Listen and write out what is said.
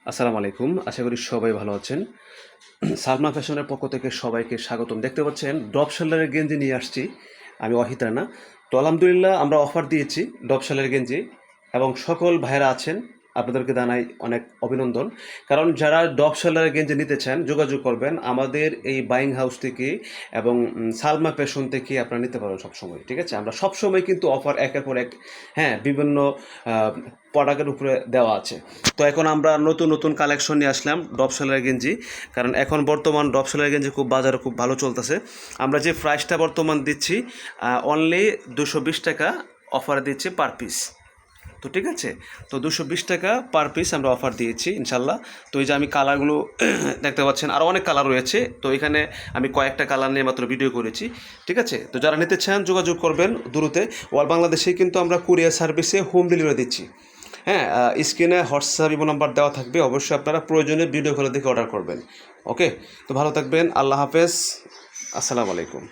আসসালামু আলাইকুম। আশা করি সবাই ভালো আছেন। সালমা ফ্যাশনের পক্ষ থেকে সবাইকে স্বাগতম। দেখতে পাচ্ছেন ড্রপ শোল্ডারের গেঞ্জি নিয়ে আসছি। আমি ওয়াহিদ রানা। তো আলহামদুলিল্লাহ আমরা অফার দিয়েছি ড্রপ শোল্ডারের গেঞ্জি এবং সকল ভাইয়েরা আছেন আপনাদেরকে জানাই অনেক অভিনন্দন। কারণ যারা ড্রপ শোল্ডারের গেঞ্জি নিতে চান যোগাযোগ করবেন আমাদের এই বাইং হাউস থেকে এবং সালমা ফ্যাশন থেকে আপনারা নিতে পারেন সবসময়। ঠিক আছে? আমরা সবসময় কিন্তু অফার একের পর এক বিভিন্ন প্রোডাক্টের উপরে দেওয়া আছে। তো এখন আমরা নতুন নতুন কালেকশন নিয়ে আসলাম ড্রপ শোল্ডারের গেঞ্জি। কারণ এখন বর্তমান ড্রপ শোল্ডারের গেঞ্জি খুব বাজারে খুব ভালো চলতেছে। আমরা যে প্রাইসটা বর্তমান দিচ্ছি অনলি 220 টাকা অফার দিচ্ছি পার পিস। তো ঠিক আছে, তো 220 টাকা পার পিস আমরা অফার দিয়েছি ইনশাল্লাহ। তো এই যে আমি কালারগুলো দেখতে পাচ্ছেন, আরও অনেক কালার রয়েছে। তো এখানে আমি কয়েকটা কালার নিয়ে মাত্র ভিডিও করেছি। ঠিক আছে, তো যারা নিতে চান যোগাযোগ করবেন দ্রুত। অল বাংলাদেশেই কিন্তু আমরা কুরিয়ার সার্ভিসে হোম ডেলিভারি দিচ্ছি। হ্যাঁ, স্ক্রিনে হোয়াটসঅ্যাপ ইমো নাম্বার দেওয়া থাকবে, অবশ্যই আপনারা প্রয়োজনে ভিডিও কলে দেখে অর্ডার করবেন। ওকে, তো ভালো থাকবেন, আল্লাহ হাফেজ, আসসালামু আলাইকুম।